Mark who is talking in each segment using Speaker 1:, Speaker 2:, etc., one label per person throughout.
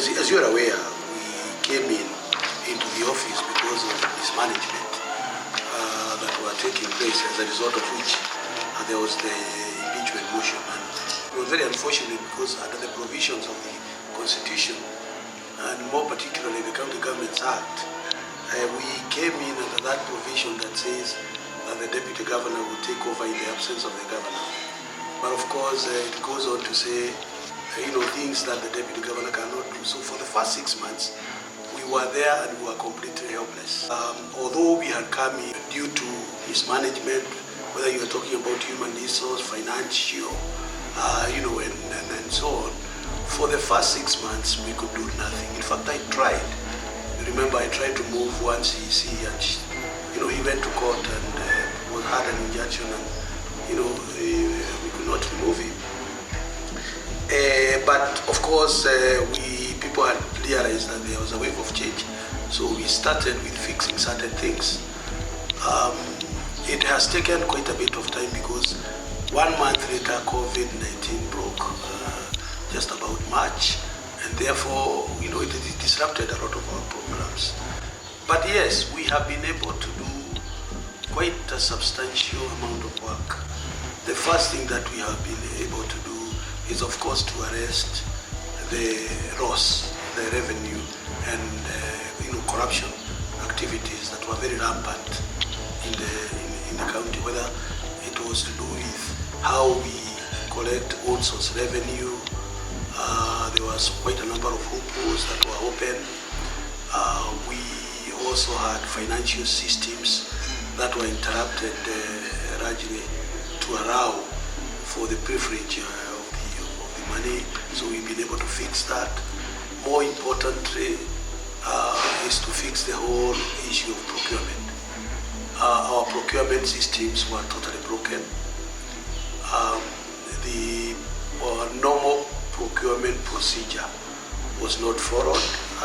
Speaker 1: as you are aware, we came into the office because of mismanagement that were taking place, as a result of which there was the impeachment motion. And it was very unfortunate because under the provisions of the Constitution, and more particularly the County Governments Act, we came in under that provision that says that the Deputy Governor will take over in the absence of the Governor. But of course, it goes on to say, things that the Deputy Governor cannot do. So for the first 6 months, we were there and we were completely helpless. Although we had come in due to mismanagement, whether you are talking about human resource, financial, and so on, for the first 6 months, we could do nothing. In fact, I tried. Remember, I tried to move one CEC, and he went to court and had an injunction, and we could not remove him. But of course, people had realized that there was a wave of change, so we started with fixing certain things. It has taken quite a bit of time because 1 month later, COVID-19 broke, just about March, and therefore, it disrupted a lot of our programs. But yes, we have been able to do quite a substantial amount of work. The first thing that we have been able to do is, of course, to arrest the ROS, the revenue and corruption activities that were very rampant in the county, whether it was to do with how we collect own source revenue. There was quite a number of loopholes that were open. We also had financial systems that were interrupted largely to allow for the privilege of the money. So we've been able to fix that. More importantly, is to fix the whole issue of procurement. Our procurement systems were totally broken. The normal procurement procedure was not followed,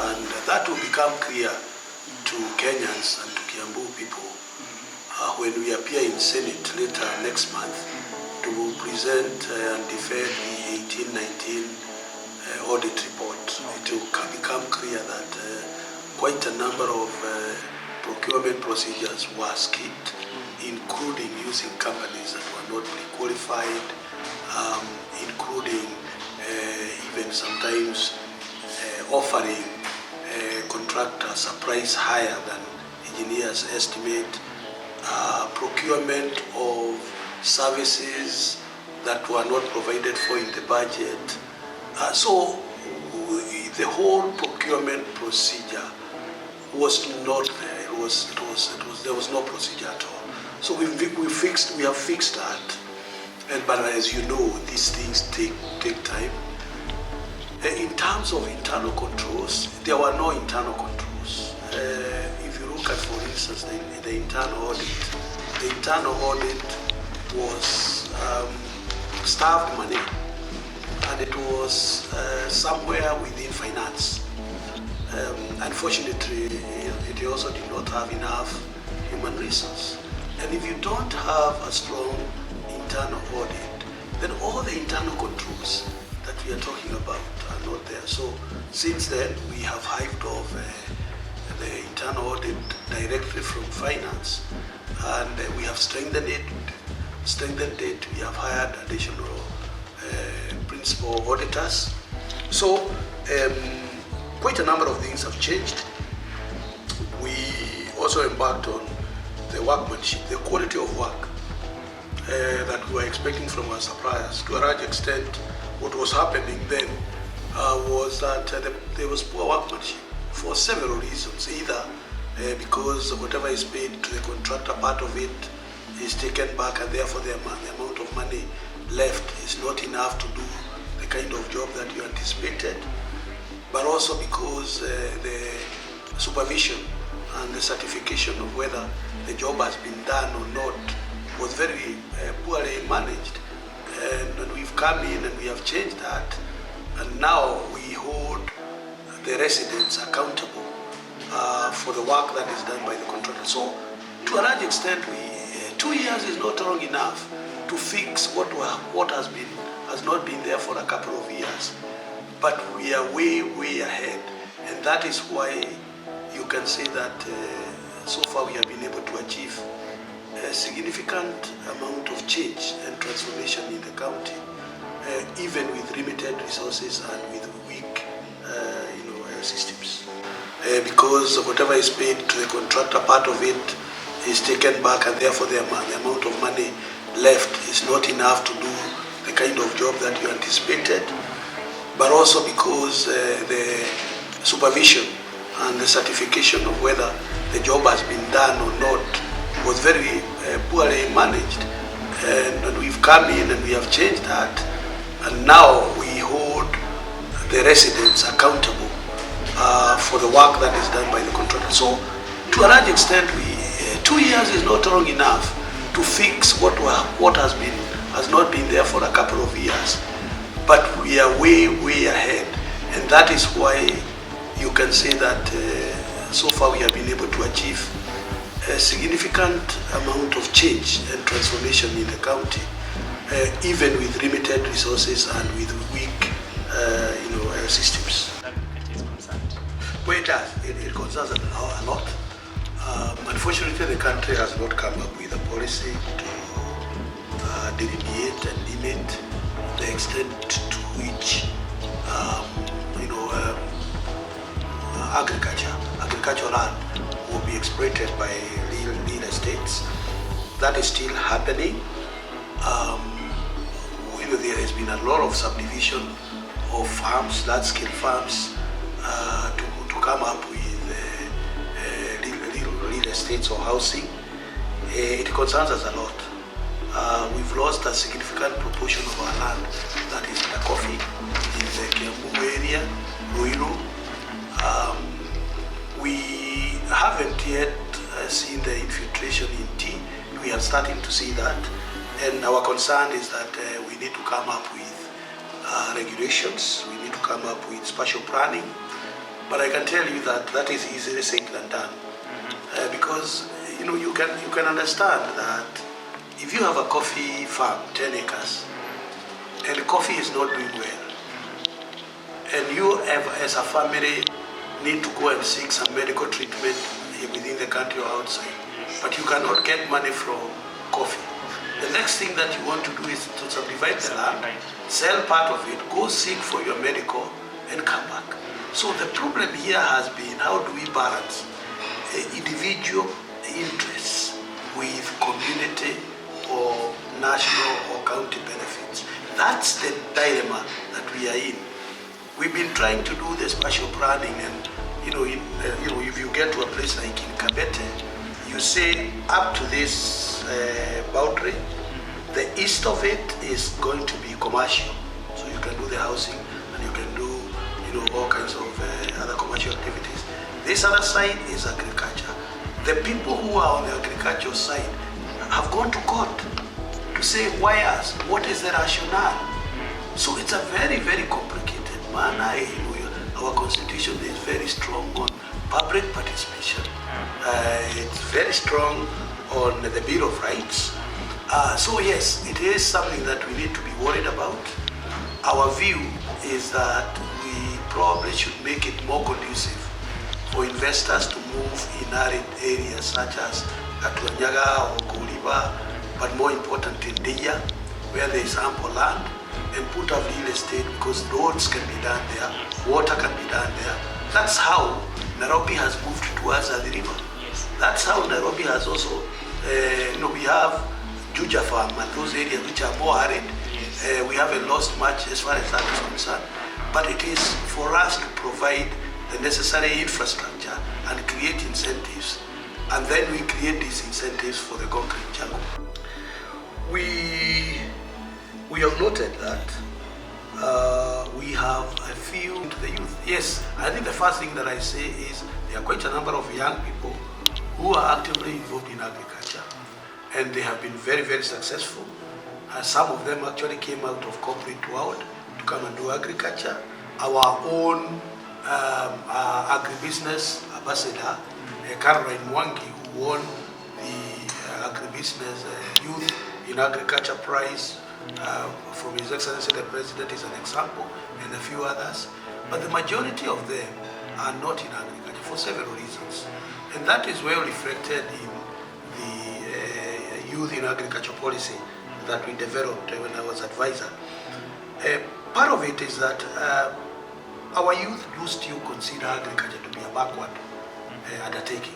Speaker 1: and that will become clear to Kenyans and to Kiambu people when we appear in Senate later next month to present and defend the 1819 audit report. It will become clear that quite a number of procurement procedures were skipped, including using companies that were not pre-qualified, including even sometimes offering contractors a price higher than engineers estimate, procurement of services that were not provided for in the budget. So the whole procurement procedure was not there. There was no procedure at all. So we have fixed that. But as you know, these things take time. In terms of internal controls, there were no internal controls. If you look at, for instance, the internal audit was staffed money, and it was somewhere within finance. Unfortunately, it also did not have enough human resource. And if you don't have a strong internal audit, then all the internal controls that we are talking about are not there. So since then, we have hived off the internal audit directly from finance, and we have strengthened it. We have hired additional principal auditors. So quite a number of things have changed. We also embarked on the workmanship, the quality of work that we were expecting from our suppliers. To a large extent, what was happening then was that there was poor workmanship for several reasons. Either because whatever is paid to the contractor, part of it is taken back, and therefore the amount of money left is not enough to do the kind of job that you anticipated, but also because the supervision and the certification of whether the job has been done or not was very poorly managed. And we've come in and we have changed that, and now we hold the residents accountable for the work that is done by the contractor. So to a large extent, 2 years is not long enough to fix what has not been there for a couple of years. but we are way, way ahead. And that is why you can say that so far we have been able to achieve a significant amount of change and transformation in the county, even with limited resources and with weak systems. Because whatever is paid to the contractor, part of it is taken back, and therefore the amount of money left is not enough to do the kind of job that you anticipated, but also because the supervision and the certification of whether the job has been done or not was very poorly managed. And we've come in and we have changed that, and now we hold the residents accountable for the work that is done by the contractor. So to a large extent, 2 years is not long enough to fix what has not been there for a couple of years. But we are way, way ahead, and that is why you can say that so far we have been able to achieve a significant amount of change and transformation in the county, even with limited resources and with weak systems. Well, it concerns a lot. Unfortunately, the country has not come up with a policy to delineate and limit the extent to which agricultural land will be exploited by real estates. That is still happening. There has been a lot of subdivision of farms, large-scale farms, to come up with real estates or housing. It concerns us a lot. We've lost a significant proportion of our land that is in the coffee, in the Kiambu area, Nyoro. We haven't yet seen the infiltration in tea. We are starting to see that, and our concern is that we need to come up with regulations. We need to come up with spatial planning. But I can tell you that that is easier said than done, because you can understand that if you have a coffee farm, 10 acres, and coffee is not doing well, and you as a family need to go and seek some medical treatment within the country or outside, but you cannot get money from coffee. The next thing that you want to do is to subdivide the land, sell part of it, go seek for your medical, and come back. So the problem here has been, how do we balance individual interests with community or national or county benefits? That's the dilemma that we are in. We've been trying to do the spatial planning, and if you get to a place like in Kabete, you say up to this boundary, the east of it is going to be commercial, so you can do the housing and you can do all kinds of other commercial activities. This other side is agriculture. The people who are on the agricultural side have gone to court to say why us, what is the rationale. So it's a very, very complicated manner. Our constitution is very strong on public participation. It's very strong on the Bill of Rights. So yes, it is something that we need to be worried about. Our view is that we probably should make it more conducive for investors to move in arid areas such as Katuanyaga or Koliba, but more importantly Deya, where there is ample land, and put up real estate, because roads can be done there, water can be done there. That's how Nairobi has moved towards the river. Yes. That's how Nairobi has also, we have Juja Farm and those areas which are more arid. Yes. We haven't lost much as far as that is concerned, but it is for us to provide the necessary infrastructure and create incentives, and then we create these incentives for the concrete jungle. We have noted that we have a few to the youth. Yes, I think the first thing that I say is there are quite a number of young people who are actively involved in agriculture, and they have been very, very successful. Some of them actually came out of corporate world to come and do agriculture. Our own agribusiness ambassador, Caroline Mwangi, who won the agribusiness youth in agriculture prize from His Excellency the President is an example, and a few others. But the majority of them are not in agriculture for several reasons. And that is well reflected in the youth in agriculture policy that we developed when I was advisor. Part of it is that our youth used to consider agriculture to be a backward undertaking.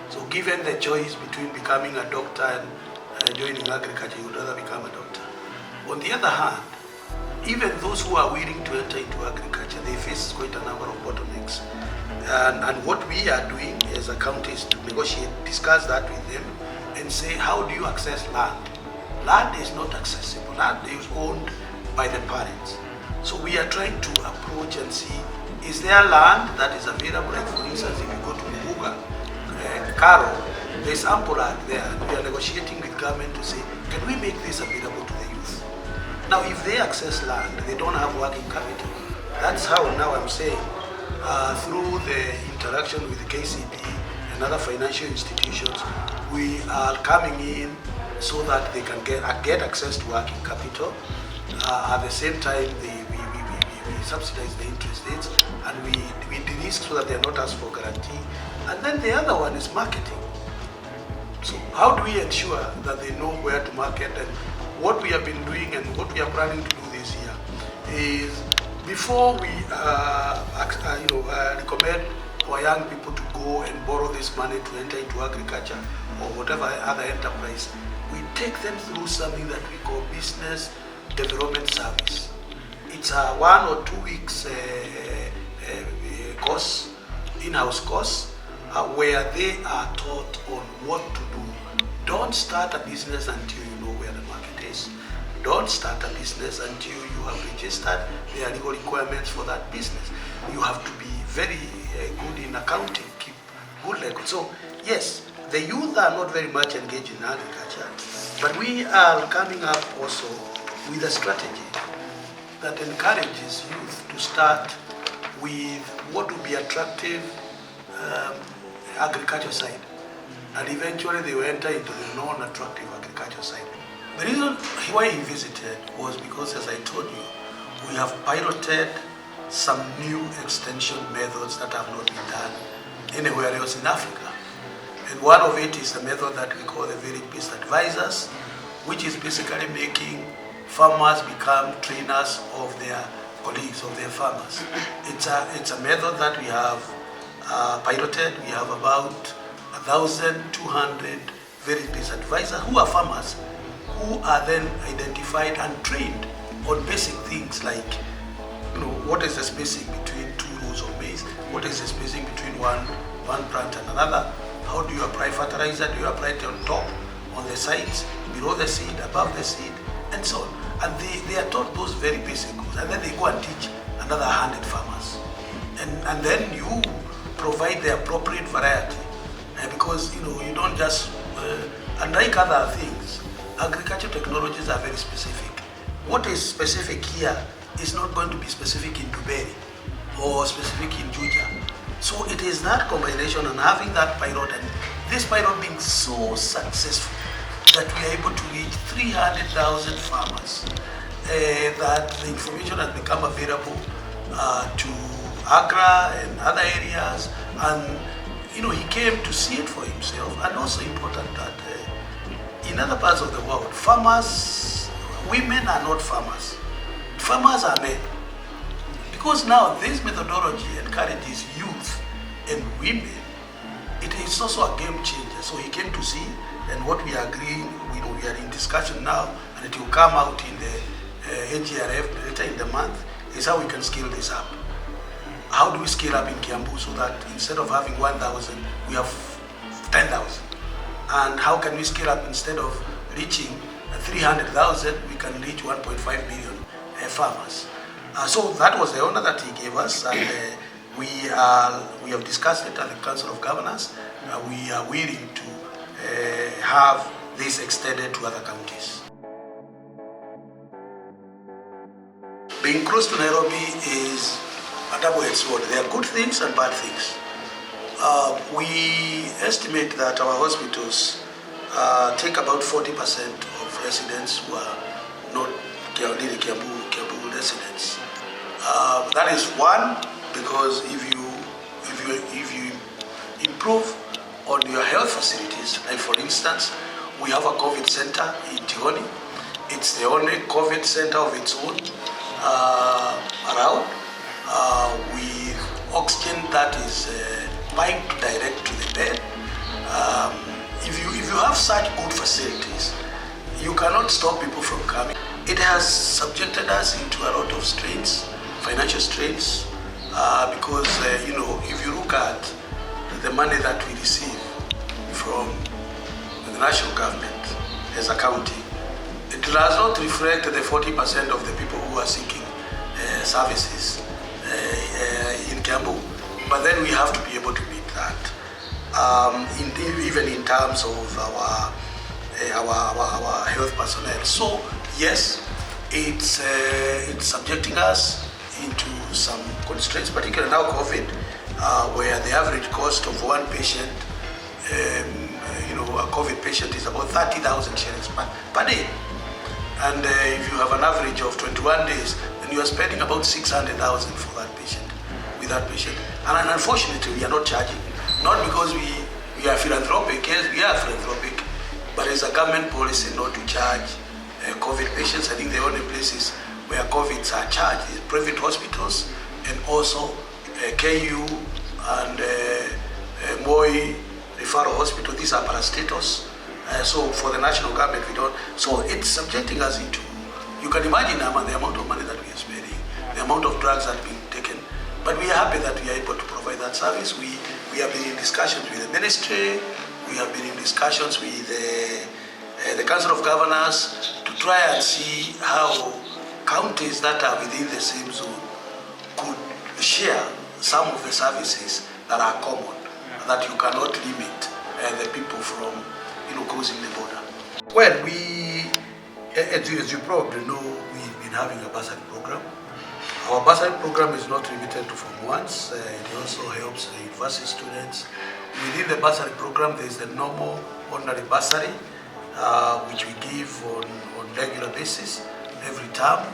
Speaker 1: So given the choice between becoming a doctor and joining agriculture, you would rather become a doctor. On the other hand, even those who are willing to enter into agriculture, they face quite a number of bottlenecks. And what we are doing as a county is to negotiate, discuss that with them, and say, how do you access land? Land is not accessible. Land is owned by the parents. So we are trying to approach and see, is there land that is available? Like for instance, if you go to Muguga, Karo, there's ample land there. And we are negotiating with government to say, can we make this available to the youth? Now, if they access land, they don't have working capital. That's how now I'm saying, through the interaction with the KCB and other financial institutions, we are coming in so that they can get access to working capital. At the same time, we subsidize the interest rates, and we de-risk so that they are not asked for guarantee. And then the other one is marketing. So how do we ensure that they know where to market? And what we have been doing and what we are planning to do this year is, before we recommend our young people to go and borrow this money to enter into agriculture or whatever other enterprise, we take them through something that we call business development service. It's a 1 or 2 weeks course, in-house course, where they are taught on what to do. Don't start a business until you know where the market is. Don't start a business until you have registered the legal requirements for that business. You have to be very good in accounting, keep good records. So yes, the youth are not very much engaged in agriculture, but we are coming up also with a strategy that encourages youth to start with what would be attractive agriculture side, and eventually they will enter into the non-attractive agriculture side. The reason why he visited was because, as I told you, we have piloted some new extension methods that have not been done anywhere else in Africa. And one of it is the method that we call the village-based advisors, which is basically making farmers become trainers of their colleagues, of their farmers. It's a method that we have piloted. We have about 1,200 village-based advisors who are farmers, who are then identified and trained on basic things like, what is the spacing between 2 rows of maize? What is the spacing between one plant and another? How do you apply fertilizer? Do you apply it on top, on the sides, below the seed, above the seed, and so on? And they are taught those very basic rules, and then they go and teach another 100 farmers. And then you provide the appropriate variety, because you don't just, unlike other things, agriculture technologies are very specific. What is specific here is not going to be specific in Dubai or specific in Juja. So it is that combination and having that pilot, and this pilot being so successful that we are able to reach 300,000 farmers, that the information has become available to Accra and other areas, and he came to see it for himself. And also important that in other parts of the world, farmers, women are not farmers. Farmers are men. Because now this methodology encourages youth and women, it is also a game changer. So he came to see, and what we are agreeing, we are in discussion now, and it will come out in the AGRF later in the month, is how we can scale this up. How do we scale up in Kiambu so that instead of having 1,000, we have 10,000? And how can we scale up, instead of reaching 300,000, we can reach 1.5 million farmers? So that was the honor that he gave us, and we have discussed it at the Council of Governors. We are willing to have this extended to other counties. Being close to Nairobi is a double-edged sword. There are good things and bad things. We estimate that our hospitals take about 40% of residents who are not Kiambu residents. That is one, because if you improve on your health facilities, like for instance, we have a COVID center in Tigoni. It's the only COVID center of its own around, with oxygen that is piped direct to the bed. If you have such good facilities, you cannot stop people from coming. It has subjected us into a lot of strains, financial strains, because if you look at the money that we receive from the national government as a county, it does not reflect the 40% of the people who are seeking services in Kiambu. But then we have to be able to meet that, even in terms of our health personnel. So yes, it's subjecting us into some constraints, particularly now COVID, where the average cost of one patient, a COVID patient, is about 30,000 shillings per day. And if you have an average of 21 days, then you are spending about 600,000 for that patient, with that patient. And unfortunately, we are not charging, not because we are philanthropic. Yes, we are philanthropic, but it's a government policy not to charge COVID patients. I think the only places where COVIDs are charged is private hospitals, and also KU and Moi Referral Hospital. These are parastatals. So for the national government, we don't. So it's subjecting us into, you can imagine the amount of money that we are spending, the amount of drugs that are being taken. But we are happy that we are able to provide that service. We have been in discussions with the ministry. We have been in discussions with the Council of Governors to try and see how counties that are within the same zone could share some of the services that are common, that you cannot limit the people from crossing the border. Well, as you probably know, we've been having a bursary program. Our bursary program is not limited to Form 1s. It also helps the university students. Within the bursary program, there is the normal ordinary bursary, which we give on regular basis every term.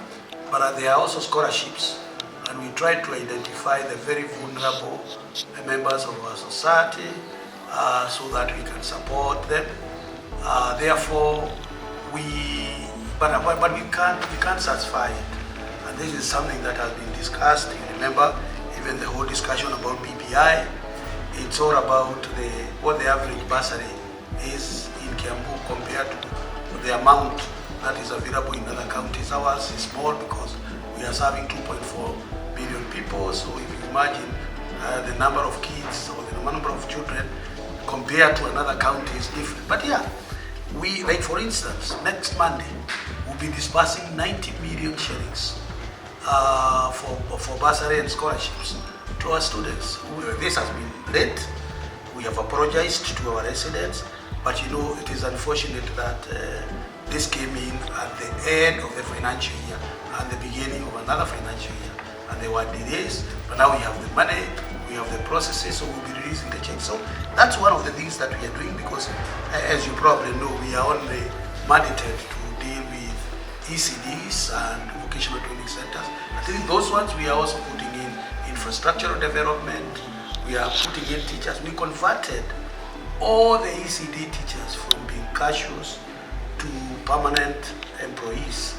Speaker 1: But there are also scholarships, and we try to identify the very vulnerable members of our society so that we can support them. Therefore, we can't satisfy it. And this is something that has been discussed. You remember, even the whole discussion about BPI, it's all about what the average bursary is in Kiambu compared to the amount that is available in other counties. Ours is small because we are serving 2.4 million people. So if you imagine the number of kids or the number of children compared to another county is different. But yeah, like for instance, next Monday, we'll be disbursing 90 million shillings for bursary and scholarships to our students. This has been late. We have apologized to our residents, but it is unfortunate that this came in at the end of the financial year and the beginning of another financial year, and there were delays. But now we have the money, we have the processes, so we'll be releasing the check. So that's one of the things that we are doing, because as you probably know, we are only mandated to deal with ECDs and vocational training centers. I think those ones we are also putting in infrastructural development. We are putting in teachers. We converted all the ECD teachers from being casuals to permanent employees.